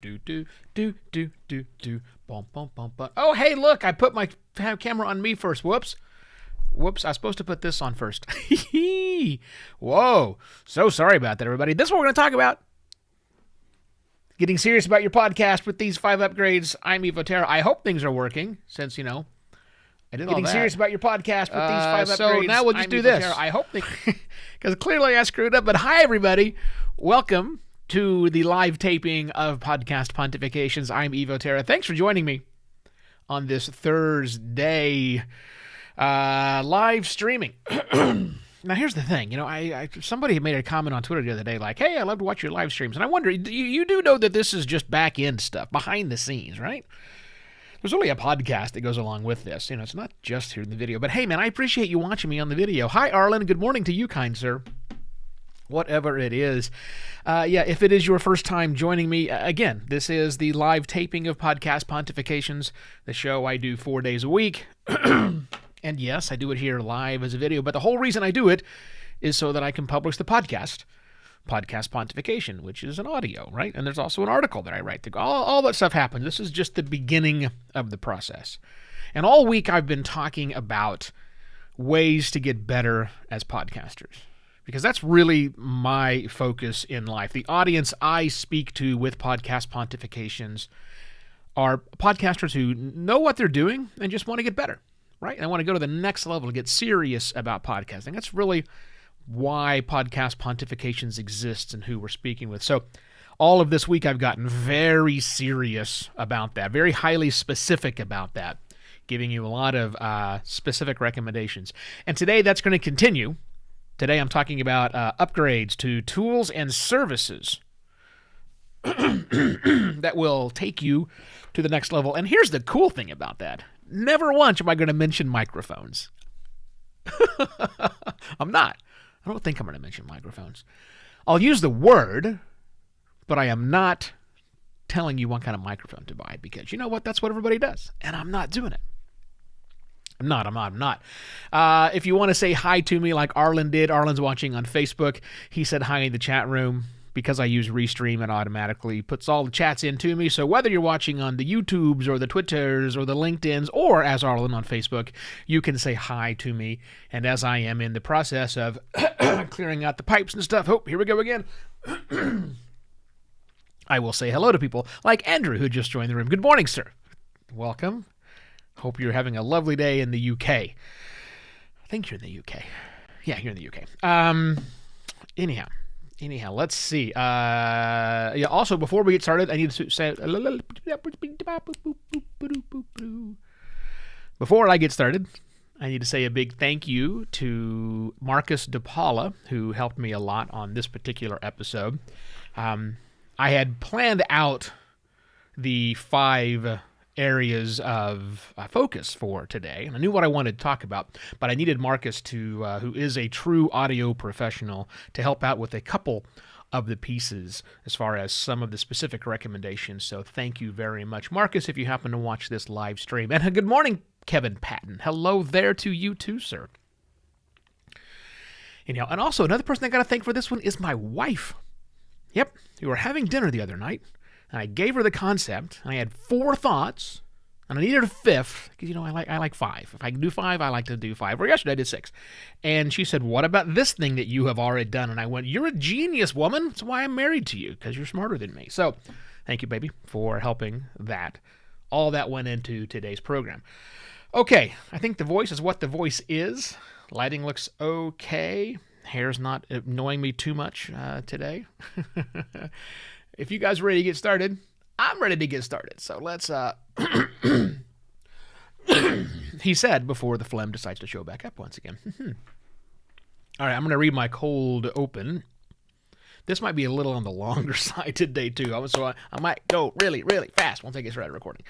Bum, bum, bum, bum. Oh, hey, look, I put my camera on me first. Whoops, I was supposed to put this on first. Whoa, so sorry about that, everybody. This is what we're going to talk about. Getting serious about your podcast with these 5 upgrades. I'm Evo Terra. I hope things are working since, I did all that. Getting serious about your podcast with these 5 upgrades. So now we'll just do this. I hope they... Because clearly I screwed up. But hi, everybody. Welcome to the live taping of Podcast Pontifications. I'm Evo Terra. Thanks for joining me on this Thursday live streaming. Now, here's the thing. Somebody made a comment on Twitter the other day like, hey, I love to watch your live streams. And I wonder, you do know that this is just back-end stuff, behind the scenes, right? There's only a podcast that goes along with this. It's not just here in the video. But hey, man, I appreciate you watching me on the video. Hi, Arlen. Good morning to you, kind sir. Whatever it is. If it is your first time joining me, again, this is the live taping of Podcast Pontifications, the show I do 4 days a week. And yes, I do it here live as a video, but the whole reason I do it is so that I can publish the podcast Pontification, which is an audio, right? And there's also an article that I write. All that stuff happens. This is just the beginning of the process. And all week I've been talking about ways to get better as podcasters, because that's really my focus in life. The audience I speak to with Podcast Pontifications are podcasters who know what they're doing and just want to get better, right? And I want to go to the next level to get serious about podcasting. That's really why Podcast Pontifications exists and who we're speaking with. So all of this week I've gotten very serious about that, very highly specific about that, giving you a lot of specific recommendations. And today that's going to continue. Today I'm talking about upgrades to tools and services that will take you to the next level. And here's the cool thing about that. Never once am I going to mention microphones. I'm not. I don't think I'm going to mention microphones. I'll use the word, but I am not telling you what kind of microphone to buy, because you know what? That's what everybody does. And I'm not doing it. I'm not. If you want to say hi to me like Arlen did, Arlen's watching on Facebook. He said hi in the chat room. Because I use Restream, it automatically puts all the chats in to me. So whether you're watching on the YouTubes or the Twitters or the LinkedIns or as Arlen on Facebook, you can say hi to me. And as I am in the process of clearing out the pipes and stuff, here we go again. I will say hello to people like Andrew, who just joined the room. Good morning, sir. Welcome. Hope you're having a lovely day in the UK. I think you're in the UK. Yeah, you're in the UK. Anyhow, let's see. Also, before we get started, I need to say... Before I get started, I need to say a big thank you to Marcus DePaula, who helped me a lot on this particular episode. I had planned out the 5 areas of focus for today, and I knew what I wanted to talk about, but I needed Marcus who is a true audio professional, to help out with a couple of the pieces as far as some of the specific recommendations. So thank you very much, Marcus, if you happen to watch this live stream. And good morning, Kevin Patton. Hello there to you too, sir. And also another person I got to thank for this one is my wife. Yep, we were having dinner the other night, and I gave her the concept, and I had 4 thoughts, and I needed a 5th, because, I like 5. If I can do 5, I like to do 5. Or yesterday I did 6. And she said, what about this thing that you have already done? And I went, you're a genius, woman. That's why I'm married to you, because you're smarter than me. So thank you, baby, for helping that. All that went into today's program. Okay, I think the voice is what the voice is. Lighting looks okay. Hair's not annoying me too much today. If you guys are ready to get started, I'm ready to get started. So let's, he said before the phlegm decides to show back up once again. All right, I'm going to read my cold open. This might be a little on the longer side today, too. So I might go really, really fast once I get started recording.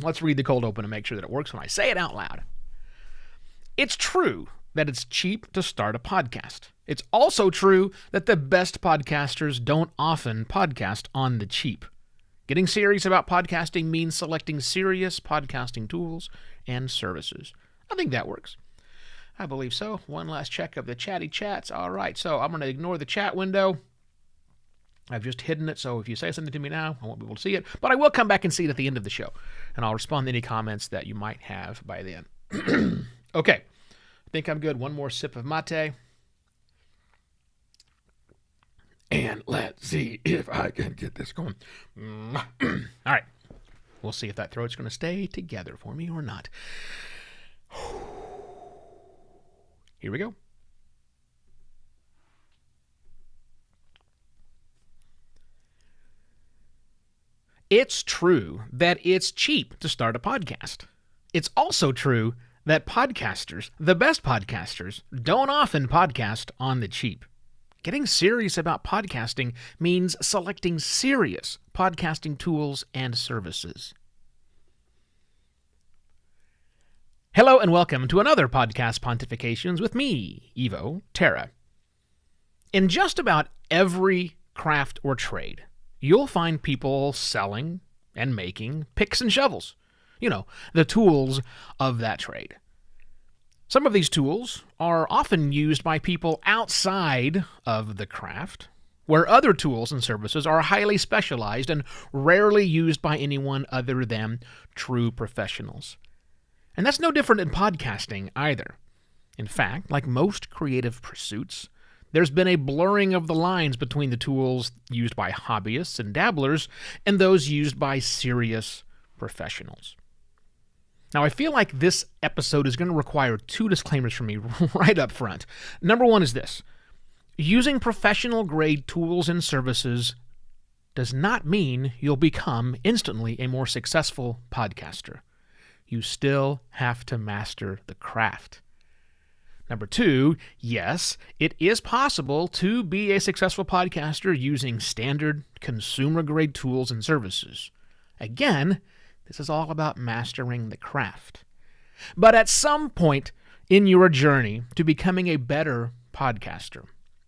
Let's read the cold open and make sure that it works when I say it out loud. It's true that it's cheap to start a podcast. It's also true that the best podcasters don't often podcast on the cheap. Getting serious about podcasting means selecting serious podcasting tools and services. I think that works. I believe so. One last check of the chatty chats. All right, so I'm going to ignore the chat window. I've just hidden it, so if you say something to me now, I won't be able to see it. But I will come back and see it at the end of the show, and I'll respond to any comments that you might have by then. Okay, I think I'm good. One more sip of mate. And let's see if I can get this going. All right. We'll see if that throat's going to stay together for me or not. Here we go. It's true that it's cheap to start a podcast. It's also true that podcasters, the best podcasters, don't often podcast on the cheap. Getting serious about podcasting means selecting serious podcasting tools and services. Hello and welcome to another Podcast Pontifications with me, Evo Terra. In just about every craft or trade, you'll find people selling and making picks and shovels. You know, the tools of that trade. Some of these tools are often used by people outside of the craft, where other tools and services are highly specialized and rarely used by anyone other than true professionals. And that's no different in podcasting either. In fact, like most creative pursuits, there's been a blurring of the lines between the tools used by hobbyists and dabblers and those used by serious professionals. Now, I feel like this episode is going to require two disclaimers from me right up front. Number one is this. Using professional-grade tools and services does not mean you'll become instantly a more successful podcaster. You still have to master the craft. Number two, yes, it is possible to be a successful podcaster using standard consumer-grade tools and services. Again, this is all about mastering the craft. But at some point in your journey to becoming a better podcaster,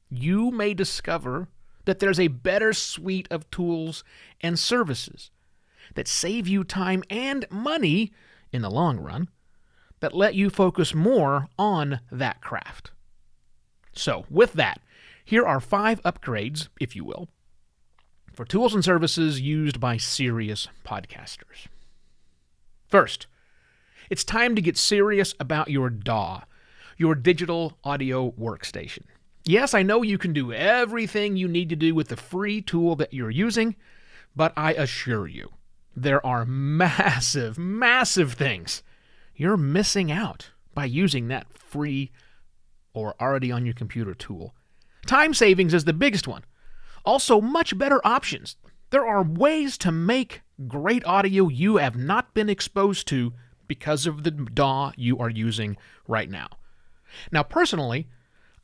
you may discover that there's a better suite of tools and services that save you time and money in the long run, that let you focus more on that craft. So, with that, here are 5 upgrades, if you will, for tools and services used by serious podcasters. First, it's time to get serious about your DAW, your digital audio workstation. Yes, I know you can do everything you need to do with the free tool that you're using, but I assure you, there are massive, massive things you're missing out by using that free or already on your computer tool. Time savings is the biggest one. Also, much better options. There are ways to make great audio you have not been exposed to because of the DAW you are using right now. Now, personally,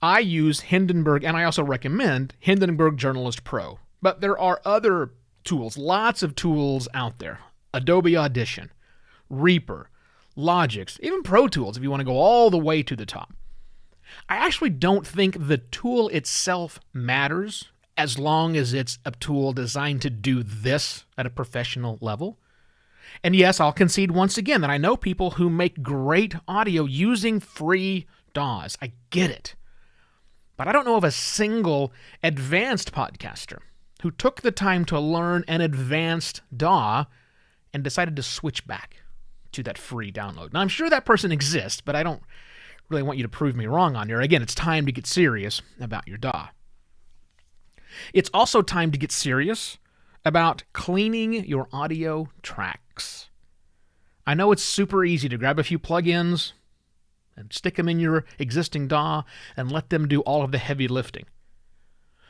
I use Hindenburg, and I also recommend Hindenburg Journalist Pro. But there are other tools, lots of tools out there. Adobe Audition, Reaper, Logix, even Pro Tools if you want to go all the way to the top. I actually don't think the tool itself matters as long as it's a tool designed to do this at a professional level. And yes, I'll concede once again that I know people who make great audio using free DAWs. I get it. But I don't know of a single advanced podcaster who took the time to learn an advanced DAW and decided to switch back to that free download. Now, I'm sure that person exists, but I don't really want you to prove me wrong on here. Again, it's time to get serious about your DAW. It's also time to get serious about cleaning your audio tracks. I know it's super easy to grab a few plugins and stick them in your existing DAW and let them do all of the heavy lifting.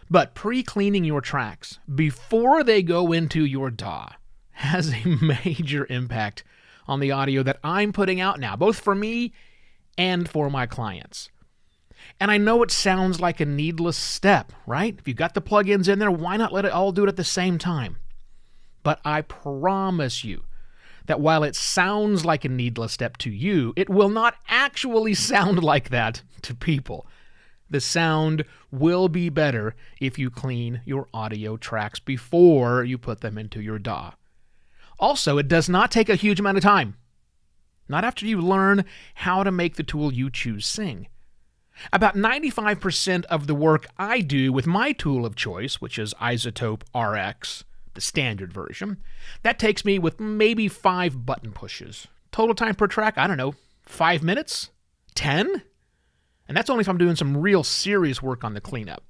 But pre-cleaning your tracks before they go into your DAW has a major impact on the audio that I'm putting out now, both for me and for my clients. And I know it sounds like a needless step, right? If you got the plugins in there, why not let it all do it at the same time? But I promise you that while it sounds like a needless step to you, it will not actually sound like that to people. The sound will be better if you clean your audio tracks before you put them into your DAW. Also, it does not take a huge amount of time. Not after you learn how to make the tool you choose sing. About 95% of the work I do with my tool of choice, which is Isotope RX, the standard version, that takes me with maybe 5 button pushes. Total time per track, I don't know, 5 minutes? 10? And that's only if I'm doing some real serious work on the cleanup.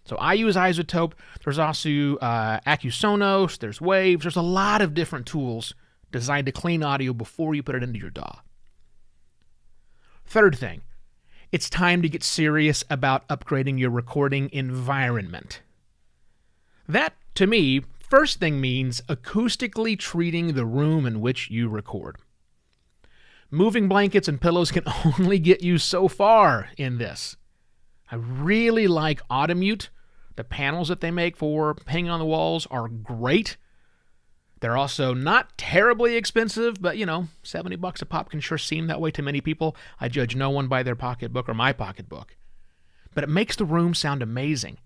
So I use Isotope. There's also Acoustically, there's Waves. There's a lot of different tools designed to clean audio before you put it into your DAW. Third thing, it's time to get serious about upgrading your recording environment. That, to me, first thing means acoustically treating the room in which you record. Moving blankets and pillows can only get you so far in this. I really like Automute. The panels that they make for hanging on the walls are great. They're also not terribly expensive, but, $70 a pop can sure seem that way to many people. I judge no one by their pocketbook or my pocketbook. But it makes the room sound amazing.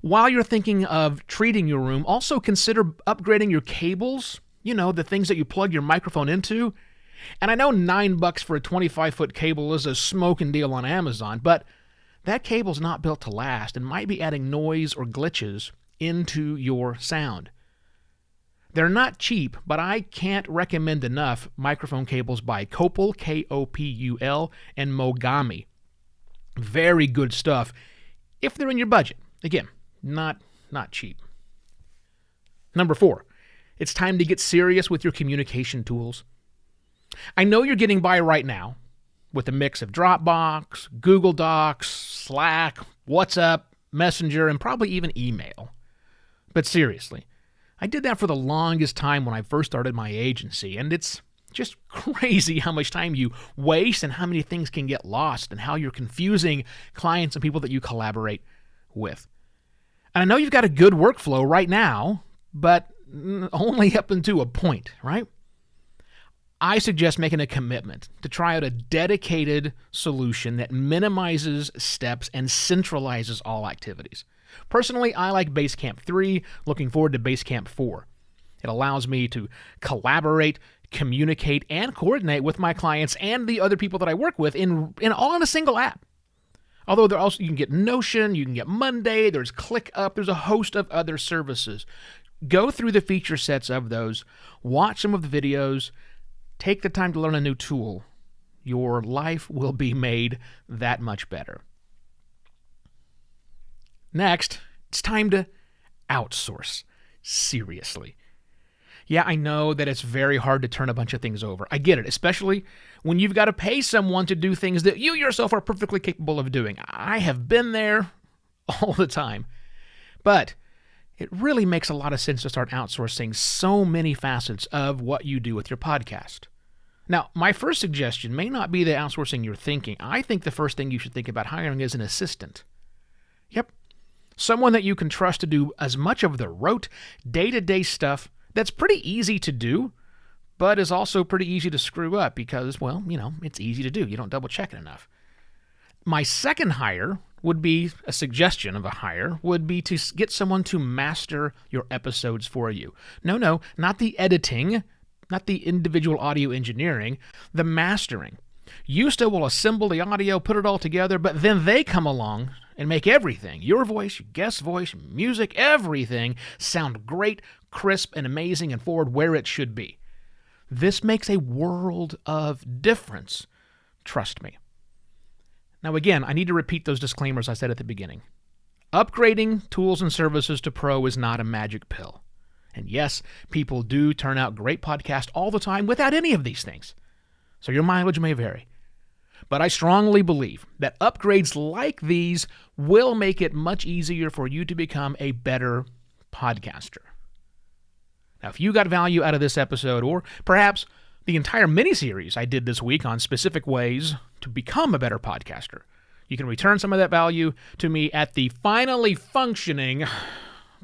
While you're thinking of treating your room, also consider upgrading your cables, the things that you plug your microphone into. And I know $9 for a 25-foot cable is a smoking deal on Amazon, but that cable's not built to last and might be adding noise or glitches into your sound. They're not cheap, but I can't recommend enough microphone cables by Kopul, Kopul, and Mogami. Very good stuff if they're in your budget. Again, not cheap. Number 4, it's time to get serious with your communication tools. I know you're getting by right now with a mix of Dropbox, Google Docs, Slack, WhatsApp, Messenger, and probably even email. But seriously, I did that for the longest time when I first started my agency, and it's just crazy how much time you waste and how many things can get lost and how you're confusing clients and people that you collaborate with. And I know you've got a good workflow right now, but only up until a point, right? I suggest making a commitment to try out a dedicated solution that minimizes steps and centralizes all activities. Personally, I like Basecamp 3, looking forward to Basecamp 4. It allows me to collaborate, communicate, and coordinate with my clients and the other people that I work with all in a single app. Although you can get Notion, you can get Monday, there's ClickUp, there's a host of other services. Go through the feature sets of those, watch some of the videos, take the time to learn a new tool. Your life will be made that much better. Next, it's time to outsource. Seriously. Yeah, I know that it's very hard to turn a bunch of things over. I get it, especially when you've got to pay someone to do things that you yourself are perfectly capable of doing. I have been there all the time. But it really makes a lot of sense to start outsourcing so many facets of what you do with your podcast. Now, my first suggestion may not be the outsourcing you're thinking. I think the first thing you should think about hiring is an assistant. Yep. Someone that you can trust to do as much of the rote, day-to-day stuff that's pretty easy to do, but is also pretty easy to screw up because, it's easy to do. You don't double-check it enough. My second hire would be a suggestion of a hire would be to get someone to master your episodes for you. No, not the editing, not the individual audio engineering, the mastering. You still will assemble the audio, put it all together, but then they come along and make everything, your voice, your guest voice, music, everything, sound great, crisp, and amazing and forward where it should be. This makes a world of difference. Trust me. Now again, I need to repeat those disclaimers I said at the beginning. Upgrading tools and services to Pro is not a magic pill. And yes, people do turn out great podcasts all the time without any of these things. So your mileage may vary. But I strongly believe that upgrades like these will make it much easier for you to become a better podcaster. Now, if you got value out of this episode, or perhaps the entire mini-series I did this week on specific ways to become a better podcaster, you can return some of that value to me at the finally functioning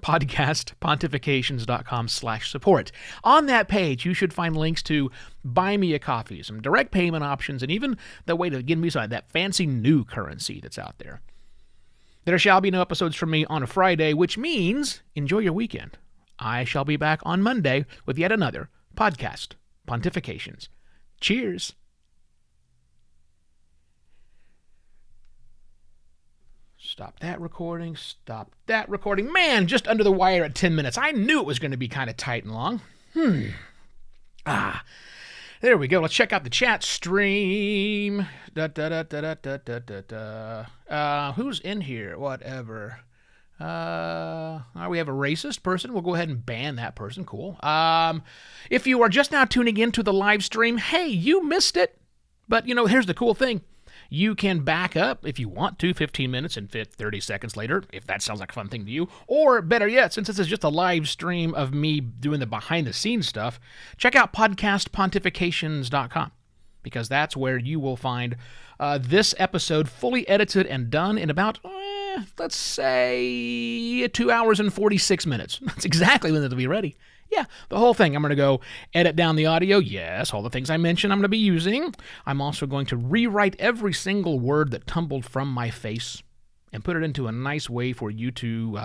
podcastpontifications.com/support. On that page, you should find links to buy me a coffee, some direct payment options, and even the way to give me some that fancy new currency that's out there. There shall be no episodes from me on a Friday, which means enjoy your weekend. I shall be back on Monday with yet another podcast, Pontifications. Cheers. Stop that recording. Stop that recording. Man, just under the wire at 10 minutes. I knew it was going to be kind of tight and long. There we go. Let's check out the chat stream. Who's in here? Whatever. We have a racist person. We'll go ahead and ban that person. Cool. If you are just now tuning into the live stream, hey, you missed it. But, here's the cool thing. You can back up if you want to 15 minutes and 30 seconds later, if that sounds like a fun thing to you. Or better yet, since this is just a live stream of me doing the behind-the-scenes stuff, check out podcastpontifications.com, because that's where you will find this episode fully edited and done in about, let's say, 2 hours and 46 minutes. That's exactly when it'll be ready. Yeah, the whole thing. I'm going to go edit down the audio. Yes, all the things I mentioned I'm going to be using. I'm also going to rewrite every single word that tumbled from my face and put it into a nice way for you to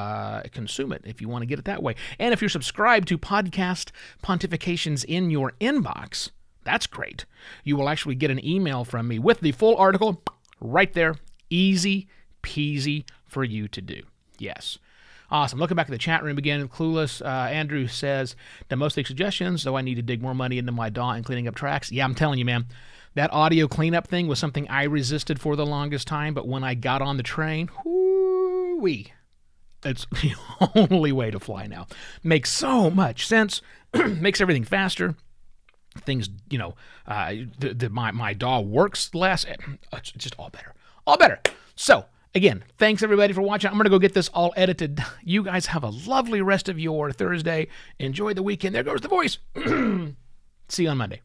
consume it if you want to get it that way. And if you're subscribed to Podcast Pontifications in your inbox, that's great. You will actually get an email from me with the full article right there. Easy peasy for you to do. Yes. Awesome. Looking back at the chat room again, Clueless Andrew says, the most suggestions, though I need to dig more money into my DAW and cleaning up tracks. Yeah, I'm telling you, man, that audio cleanup thing was something I resisted for the longest time, but when I got on the train, whoo-wee, it's the only way to fly now. Makes so much sense. Makes everything faster. Things, my DAW works less. It's just all better. All better. So, again, thanks everybody for watching. I'm going to go get this all edited. You guys have a lovely rest of your Thursday. Enjoy the weekend. There goes the voice. See you on Monday.